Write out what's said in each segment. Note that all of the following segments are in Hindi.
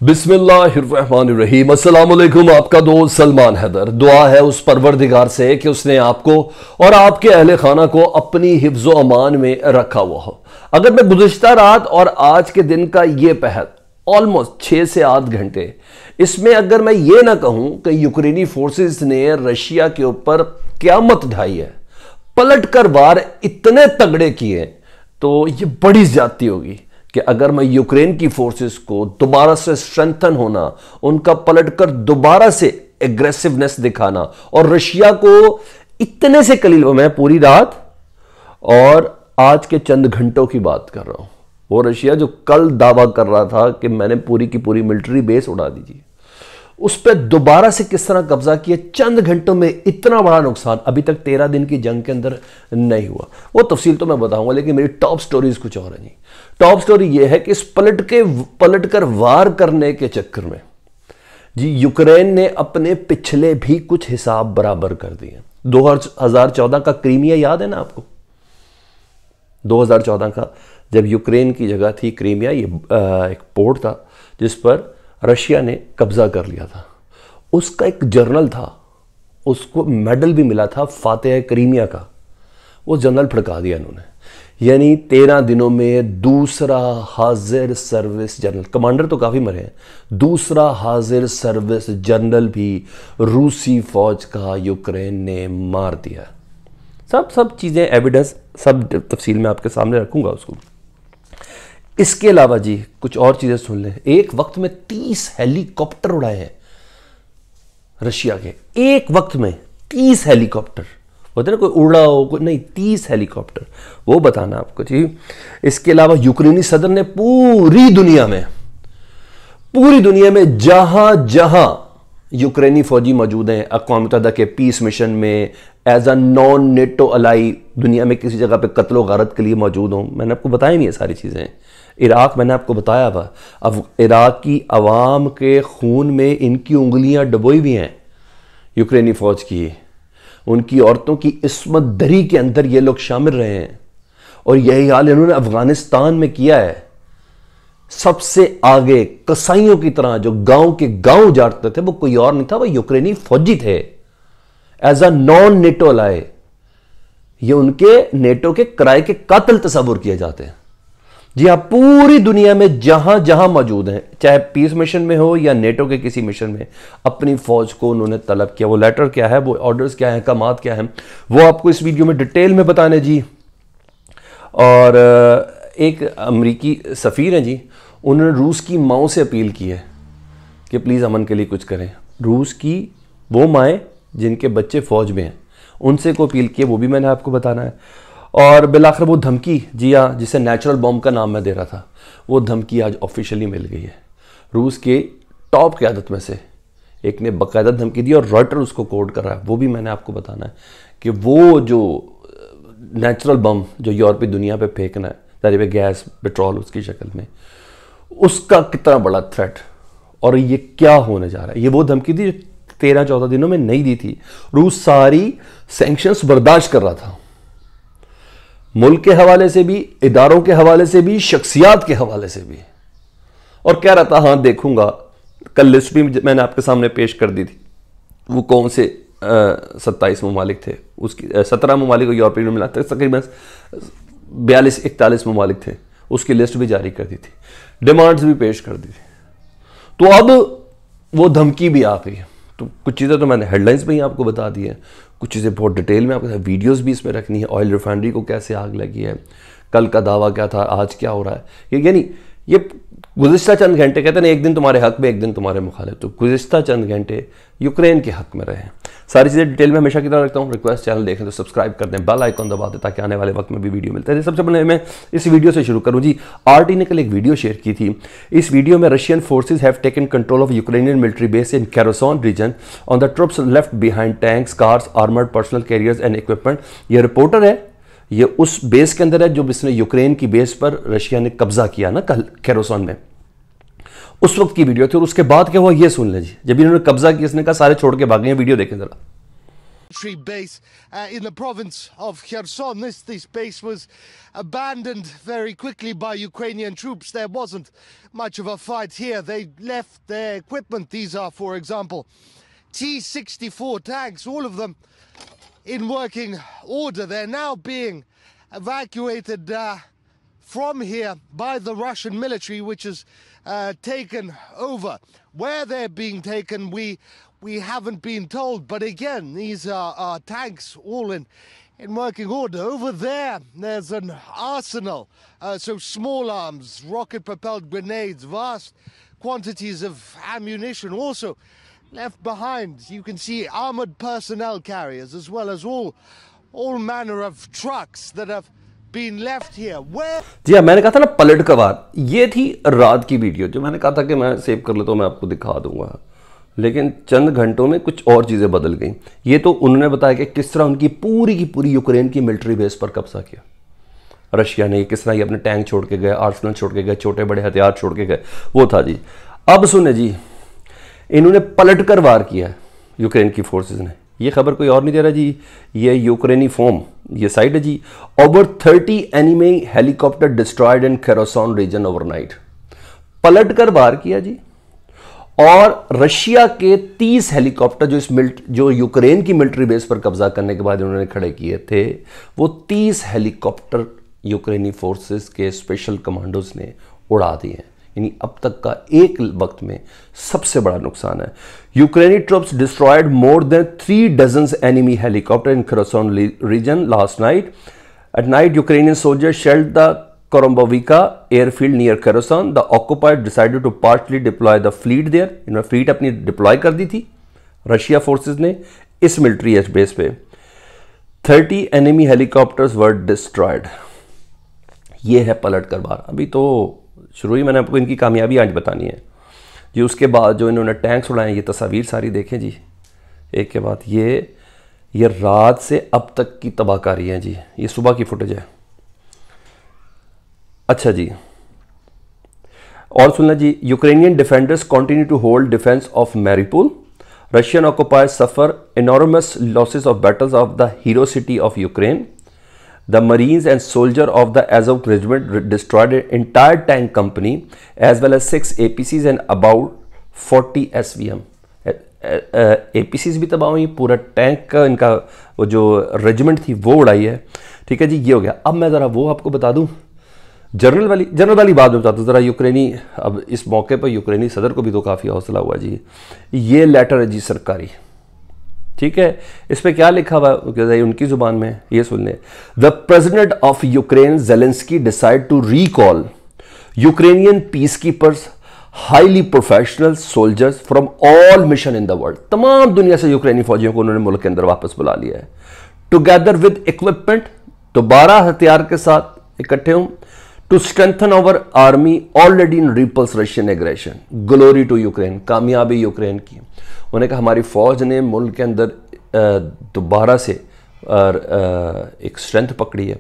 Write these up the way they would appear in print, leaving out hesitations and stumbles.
बिस्मिल्लाहिर्रहमानिर्रहीम। अस्सलाम वालेकुम। आपका दोस्त सलमान हैदर। दुआ है उस परवरदिगार से कि उसने आपको और आपके अहले खाना को अपनी हिफ्ज़ो अमान में रखा हुआ हो। अगर मैं गुज़िश्ता रात और आज के दिन का ये पहर ऑलमोस्ट 6 से 8 घंटे, इसमें अगर मैं ये ना कहूं कि यूक्रेनी फोर्सेस ने रशिया के ऊपर क़यामत ढाई है, पलट कर वार इतने तगड़े किए, तो ये बड़ी ज्यादती होगी कि अगर मैं यूक्रेन की फोर्सेस को दोबारा से स्ट्रेंथन होना, उनका पलटकर दोबारा से एग्रेसिवनेस दिखाना और रशिया को इतने से कलील, मैं पूरी रात और आज के चंद घंटों की बात कर रहा हूं। वो रशिया जो कल दावा कर रहा था कि मैंने पूरी की पूरी मिलिट्री बेस उड़ा दीजिए, उस पर दोबारा से किस तरह कब्जा किया, चंद घंटों में इतना बड़ा नुकसान अभी तक 13 दिन की जंग के अंदर नहीं हुआ। वो तफसील तो मैं बताऊंगा, लेकिन मेरी टॉप स्टोरीज कुछ और है। नहीं, टॉप स्टोरी ये है कि इस पलटकर वार करने के चक्कर में जी यूक्रेन ने अपने पिछले भी कुछ हिसाब बराबर कर दिए। 2014 का क्रीमिया याद है ना आपको? 2014 का जब यूक्रेन की जगह थी क्रीमिया, ये एक पोर्ट था जिस पर रशिया ने कब्जा कर लिया था। उसका एक जर्नल था, उसको मेडल भी मिला था फातेह क्रीमिया का। वो जर्नल फड़का दिया इन्होंने। यानी 13 दिनों में दूसरा हाजिर सर्विस जनरल, कमांडर तो काफ़ी मरे हैं, दूसरा हाजिर सर्विस जनरल भी रूसी फौज का यूक्रेन ने मार दिया। सब चीज़ें, एविडेंस, सब तफसील में आपके सामने रखूंगा उसको। इसके अलावा जी कुछ और चीज़ें सुन लें। एक वक्त में 30 हेलीकॉप्टर उड़ाए हैं रशिया के। एक वक्त में 30 हेलीकॉप्टर, होते ना कोई उड़ा हो कोई नहीं, 30 हेलीकॉप्टर, वो बताना आपको जी। इसके अलावा यूक्रेनी सदर ने पूरी दुनिया में जहां जहां यूक्रेनी फौजी मौजूद हैं, अक़वाम मुत्तहिदा के पीस मिशन में as a non NATO ally, दुनिया में किसी जगह पे कत्लो गारत के लिए मौजूद हों। मैंने आपको बताया नहीं ये सारी चीज़ें। इराक मैंने आपको बताया हुआ, अब इराक की अवाम के खून में इनकी उंगलियां डुबोई हुई हैं यूक्रेनी फौज की। उनकी औरतों की इस्मत दरी के अंदर ये लोग शामिल रहे हैं और यही हाल इन्होंने अफगानिस्तान में किया है। सबसे आगे कसाईयों की तरह जो गांव के गांव जाते थे, वो कोई और नहीं था, वो यूक्रेनी फौजी थे एज अ नॉन नेटो अलाय। ये उनके नेटो के किराए के कातिल तस्वुर किए जाते हैं जी हाँ। पूरी दुनिया में जहां जहां मौजूद हैं, चाहे पीस मिशन में हो या नेटो के किसी मिशन में, अपनी फौज को उन्होंने तलब किया। वो लेटर क्या है, वो ऑर्डर्स क्या है, कमात क्या है, वो आपको इस वीडियो में डिटेल में बताने जी। और एक अमरीकी सफ़ीर हैं जी, उन्होंने रूस की माओं से अपील की है कि प्लीज़ अमन के लिए कुछ करें। रूस की वो माएँ जिनके बच्चे फ़ौज में हैं, उनसे को अपील की है, वो भी मैंने आपको बताना है। और बिलाखिर वो धमकी, जी हाँ, जिसे नेचुरल बॉम्ब का नाम मैं दे रहा था, वो धमकी आज ऑफिशियली मिल गई है। रूस के टॉप क़यादत में से एक ने बाकायदा धमकी दी और रॉयटर उसको कोट कर रहा है। वो भी मैंने आपको बताना है कि वो जो नेचुरल बम जो यूरोपीय दुनिया पे फेंकना है, तारीफ गैस पेट्रोल उसकी शक्ल में, उसका कितना बड़ा थ्रेट और ये क्या होने जा रहा है। ये वो धमकी थी जो 13-14 दिनों में नहीं दी थी। रूस सारी सैंक्शंस बर्दाश्त कर रहा था, मुल्क के हवाले से भी, इदारों के हवाले से भी, शख्सियात के हवाले से भी, और कह रहा था हाँ देखूंगा। कल लिस्ट भी मैंने आपके सामने पेश कर दी थी, वो कौन से 27 ममालिक थे, उसकी 17 ममालिक को यूरोपीय यूनियन मिला था, तकरीबन 42-41 ममालिक थे, उसकी लिस्ट भी जारी कर दी थी, डिमांड्स भी पेश कर दी थी। तो अब वो धमकी भी आ गई है। तो कुछ चीज़ें तो मैंने हेडलाइंस में ही आपको बता दी है, कुछ चीज़ें बहुत डिटेल में आपको वीडियोस भी इसमें रखनी है। ऑयल रिफाइनरी को कैसे आग लगी है, कल का दावा क्या था, आज क्या हो रहा है, यानी ये गुज़िश्ता चंद घंटे, कहते हैं एक दिन तुम्हारे हक में एक दिन तुम्हारे मुखालिफ, तो गुज़िश्ता चंद घंटे यूक्रेन के हक में रहे हैं। सारी चीज़ें डिटेल में हमेशा की तरह रखता हूँ। रिक्वेस्ट, चैनल देखें तो सब्सक्राइब कर दें, बेल आइकॉन दबा दें ताकि आने वाले वक्त में भी वीडियो मिलता है। सबसे पहले मैं इस वीडियो से शुरू करूँ जी। आरटी ने कल एक वीडियो शेयर की थी। इस वीडियो में Russian forces have taken control of Ukrainian military base in Kherson region on the troops left behind tanks, cars, armoured personnel carriers and equipment. ये रिपोर्टर है, ये उस बेस के अंदर है जो जिसने यूक्रेन की बेस पर रशिया ने कब्जा किया ना कल कैरोसन में, उस वक्त की वीडियो थी। और उसके बाद क्या हुआ ये सुन लें जी। जब इन्होंने कब्जा किया, इसने कहा सारे छोड़ के भागे हैं, वीडियो देखें जरा। base in the province of Kherson. This base was abandoned very quickly by Ukrainian troops. There wasn't much of a fight here. They left their equipment. These are, for example, T-64 tanks, all of them in working order. They're now being evacuated from here by the Russian military, which has taken over. Where they're being taken, we haven't been told, but again, these are tanks all in working order. Over there's an arsenal, so small arms, rocket-propelled grenades, vast quantities of ammunition also left behind. You can see armored personnel carriers as well as all manner of trucks that have been left here. Where? जी हाँ, मैंने कहा था ना पलट का वार, ये थी रात की वीडियो जो मैंने कहा था कि मैं सेव कर लेता हूँ, मैं आपको दिखा दूंगा, लेकिन चंद घंटों में कुछ और चीज़ें बदल गई। ये तो उन्होंने बताया कि किस तरह उनकी पूरी की पूरी यूक्रेन की मिलिट्री बेस पर कब्जा किया रशिया ने, किस तरह ये अपने टैंक छोड़ के गए, आर्सनल छोड़ के गए, छोटे बड़े हथियार छोड़ के गए, वो था जी। अब सुने जी, इन्होंने पलट कर वार किया है यूक्रेन की फोर्सेज ने। ये खबर कोई और नहीं दे रहा जी, ये यूक्रेनी फॉर्म, ये साइड है जी। Over 30 enemy helicopter destroyed in Kherson region overnight. पलट कर वार किया जी, और रशिया के 30 हेलीकॉप्टर जो यूक्रेन की मिलिट्री बेस पर कब्जा करने के बाद उन्होंने खड़े किए थे, वो 30 हेलीकॉप्टर यूक्रेनी फोर्सेस के स्पेशल कमांडोज ने उड़ा दिए हैं। यानी अब तक का एक वक्त में सबसे बड़ा नुकसान है। यूक्रेनी troops destroyed more than 3 dozen enemy helicopter in Kherson region last night. At night Ukrainian soldiers shelled the Korombovka airfield near Kherson. The occupiers decided to partially deploy the fleet there. इन्होंने फ्लीट अपनी डिप्लॉय कर दी थी रशिया फोर्सेस ने इस मिलिट्री बेस पे। 30 एनिमी हेलीकॉप्टर्स वर डिस्ट्रॉयड। ये है पलट कर वार। अभी तो शुरू ही मैंने आपको इनकी कामयाबी आज बतानी है जी। उसके बाद जो इन्होंने टैंक्स उड़ाए, ये तस्वीर सारी देखें जी, एक के बाद ये रात से अब तक की तबाहकारी है जी। ये सुबह की फुटेज है। अच्छा जी, और सुनना जी, Ukrainian defenders continue to hold defence of Mariupol. Russian occupiers suffer enormous losses of battles of the hero city of Ukraine. The Marines and soldiers of the Azov regiment destroyed an entire tank company as well as 6 APCs and about 40 SVM. APCs भी तबाह हुई, पूरा टैंक का इनका वो जो रेजिमेंट थी वो उड़ाई है। ठीक है जी, ये हो गया। अब मैं ज़रा वो आपको बता दूं, जनरल वाली बात में बताता हूँ ज़रा। यूक्रेनी, अब इस मौके पर यूक्रेनी सदर को भी तो काफ़ी हौसला हुआ जी। ये लेटर है जी सरकारी, ठीक है। इस पर क्या लिखा हुआ है उनकी ज़ुबान में, ये सुन लें। The president of Ukraine Zelensky decide to recall Ukrainian peace keepers, highly professional soldiers from all mission in the world. तमाम दुनिया से यूक्रेनी फौजियों को उन्होंने मुल्क के अंदर वापस बुला लिया है। टुगेदर विद इक्विपमेंट, दोबारा हथियार के साथ इकट्ठे हों। To strengthen our army already in repulse Russian aggression. Glory to Ukraine, कामयाबी यूक्रेन की। उन्होंने कहा हमारी फौज ने मुल्क के अंदर दोबारा से एक स्ट्रेंथ पकड़ी है,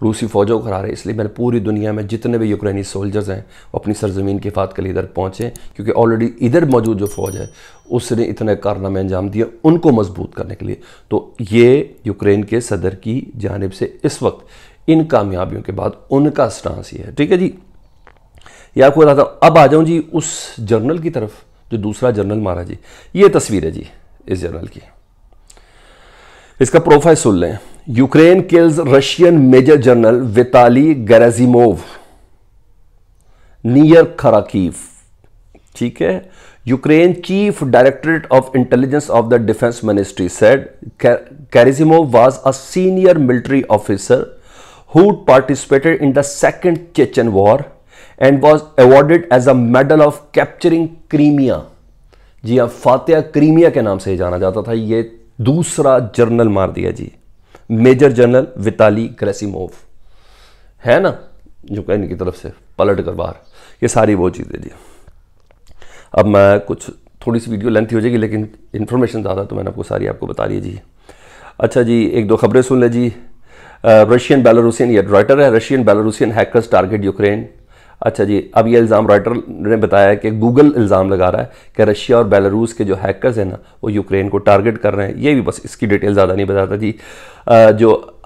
रूसी फौजों को हरा रहे। इसलिए मैंने पूरी दुनिया में जितने भी यूक्रेनी सोल्जर्स हैं वो अपनी सरजमीन की हिफाजत के लिए इधर पहुँचे, क्योंकि ऑलरेडी इधर मौजूद जो फौज है उसने इतने कारनामे अंजाम दिए उनको मजबूत करने के लिए। तो ये यूक्रेन के सदर की जानिब से इस वक्त इन कामयाबियों के बाद उनका स्टांस ये है। ठीक है जी, ये आपको बताता हूँ। अब आ जाऊँ जी उस जर्नल की तरफ जो दूसरा जर्नल मारा जी। ये तस्वीर है जी इस जर्नल की, इसका प्रोफाइल सुन लें। Ukraine kills Russian major general Vitaly Gerasimov near Kharkiv. ठीक है, Ukraine chief directorate of intelligence of the defence ministry said Gerasimov was a senior military officer who participated in the second Chechen war and was awarded as a medal of capturing Crimea। जी हाँ, फातिहा क्रीमिया के नाम से जाना जाता था। ये दूसरा जर्नल मार दिया जी, मेजर जनरल विताली गेराजिमोव है ना, यूक्रेन की तरफ से पलट कर बाहर। ये सारी वो चीज़ें जी। अब मैं कुछ थोड़ी सी वीडियो लेंथी हो जाएगी, लेकिन इन्फॉर्मेशन ज़्यादा तो मैंने आपको सारी आपको बता दी है जी। अच्छा जी, एक दो खबरें सुन ले जी। रशियन बेलारूसियन, ये रॉयटर है, Russian Belarusian hackers target Ukraine. अच्छा जी, अब ये इल्ज़ाम रॉयटर ने बताया कि गूगल इल्ज़ाम लगा रहा है कि रशिया और बेलारूस के जो हैकर्स हैं ना वो यूक्रेन को टारगेट कर रहे हैं। ये भी बस इसकी डिटेल ज़्यादा नहीं बताता जी। जो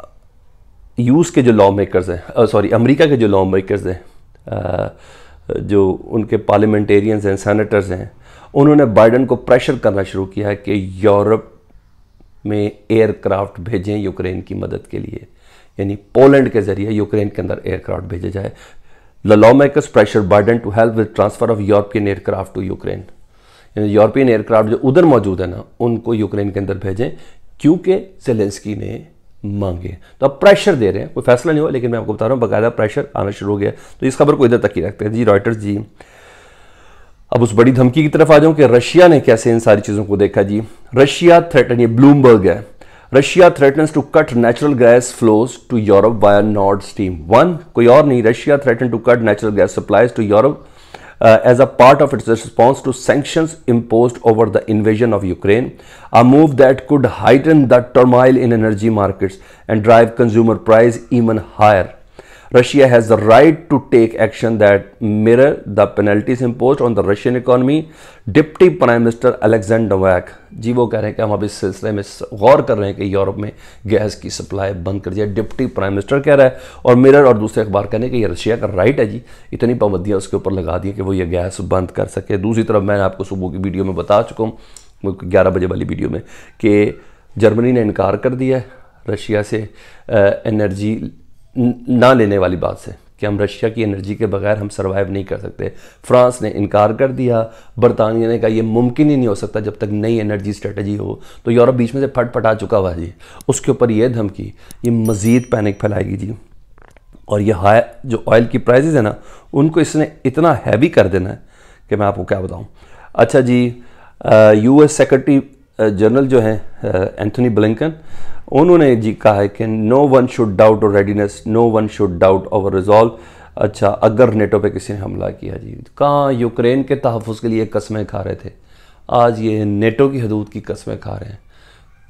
यूएस के जो लॉ मेकर्स हैं, सॉरी अमेरिका के जो लॉ मेकर्स हैं, जो उनके पार्लियामेंटेरियंस हैं, सेनेटर्स हैं, उन्होंने बाइडन को प्रेशर करना शुरू किया है कि यूरोप में एयरक्राफ्ट भेजें यूक्रेन की मदद के लिए, यानी पोलैंड के जरिए यूक्रेन के अंदर एयरक्राफ्ट भेजे जाए। The law makers pressure Biden to help with transfer of European aircraft to Ukraine, यानी यूरोपियन एयरक्राफ्ट जो उधर मौजूद है ना उनको यूक्रेन के अंदर भेजें, क्योंकि ज़ेलेंस्की ने मांगे। तो अब प्रेशर दे रहे हैं, कोई फैसला नहीं हुआ लेकिन मैं आपको बता रहा हूँ बाकायदा प्रेशर आना शुरू हो गया। तो इस खबर को इधर तक ही रखते हैं जी रॉयटर्स जी। अब उस बड़ी धमकी की तरफ आ जाऊं कि रशिया ने कैसे इन सारी चीज़ों को देखा जी। रशिया थ्रेटन, ये ब्लूमबर्ग है, Russia threatens to cut natural gas flows to Europe via Nord Stream 1, कोई और नहीं, Russia threaten to cut natural gas supplies to Europe as a part of its response to sanctions imposed over the invasion of Ukraine, a move that could heighten the turmoil in energy markets and drive consumer price even higher. Russia has the right to take action that mirror the penalties imposed on the Russian economy. Deputy Prime Minister Alexander Novak जी वो कह रहे हैं कि हम अब इस सिलसिले में गौर कर रहे हैं कि यूरोप में गैस की सप्लाई बंद कर दिया। डिप्टी प्राइम मिनिस्टर कह रहा है और मिरर और दूसरे अखबार कहने कि ये रशिया का राइट है जी, इतनी पाबंदियाँ उसके ऊपर लगा दी कि वो ये गैस बंद कर सके। दूसरी तरफ मैंने आपको सुबह की वीडियो में बता चुका हूँ, 11 बजे वाली वीडियो में, कि जर्मनी ने इनकार कर दिया है रशिया से एनर्जी ना लेने वाली बात से, कि हम रशिया की एनर्जी के बगैर हम सरवाइव नहीं कर सकते। फ्रांस ने इनकार कर दिया, बरतानिया ने कहा यह मुमकिन ही नहीं हो सकता जब तक नई एनर्जी स्ट्रेटजी हो। तो यूरोप बीच में से फटफटा चुका हुआ जी, उसके ऊपर यह धमकी, ये मज़ीद पैनिक फैलाएगी जी। और ये हाई जो ऑयल की प्राइसेस है ना उनको इसने इतना हैवी कर देना है कि मैं आपको क्या बताऊँ। अच्छा जी, यूएस सेक्रेटरी जनरल जो हैं एंथनी ब्लिंकन, उन्होंने जी कहा है कि no one should doubt our readiness, no one should doubt our resolve. अच्छा, अगर नेटो पे किसी ने हमला किया जी, कहाँ यूक्रेन के तहफ़्फ़ुज़ के लिए कस्में खा रहे थे, आज ये नेटो की हदूद की कस्में खा रहे हैं।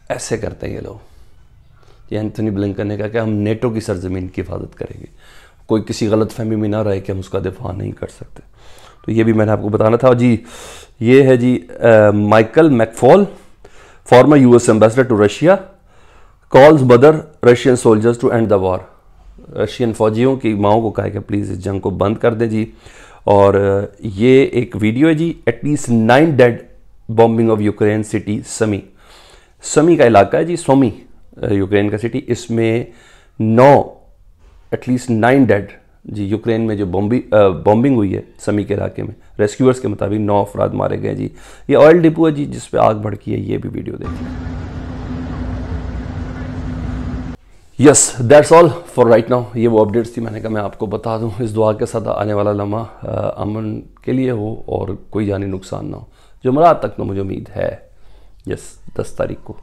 ऐसे करते हैं ये लोग। ये एंथनी ब्लिंकन ने कहा कि हम नेटो की सरजमीन की हिफाजत करेंगे, कोई किसी गलत फहमी में ना रहे कि हम उसका दिफा नहीं कर सकते। तो ये भी मैंने आपको बताना था जी। ये है जी Michael McFaul, former US ambassador to Russia, calls mother Russian soldiers to end the war. Russian फौजियों की माओं को कहा कि प्लीज़ इस जंग को बंद कर दें जी। और ये एक वीडियो है जी, at least 9 dead bombing of Ukraine city Sumy. Sumy का इलाका है जी, सोमी यूक्रेन का सिटी, इसमें एटलीस्ट 9 डेड जी। यूक्रेन में जो बॉम्बिंग हुई है समी के इलाके में, रेस्क्यूअर्स के मुताबिक 9 अफराद मारे गए जी। ये ऑयल डिपो है जी जिस पे आग भड़की है, ये भी वीडियो देखिए। Yes, that's all for right now. ये वो अपडेट्स थी, मैंने कहा मैं आपको बता दूं। इस दुआ के साथ आने वाला लम्हा अमन के लिए हो और कोई जानी नुकसान ना हो। जुमेरात तक तो मुझे उम्मीद है, यस 10 तारीख को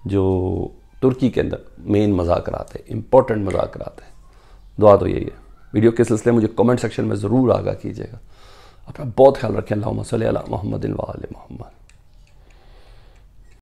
जो तुर्की के अंदर मेन मुज़ाकरात है, इंपॉर्टेंट मुज़ाकरात है। दुआ तो यही है। वीडियो के सिलसिले मुझे कमेंट सेक्शन में ज़रूर आगाह कीजिएगा। अपना बहुत ख्याल रखें। अल्लाहुम्मा सल्ली अला मुहम्मदिन व आले मुहम्मद।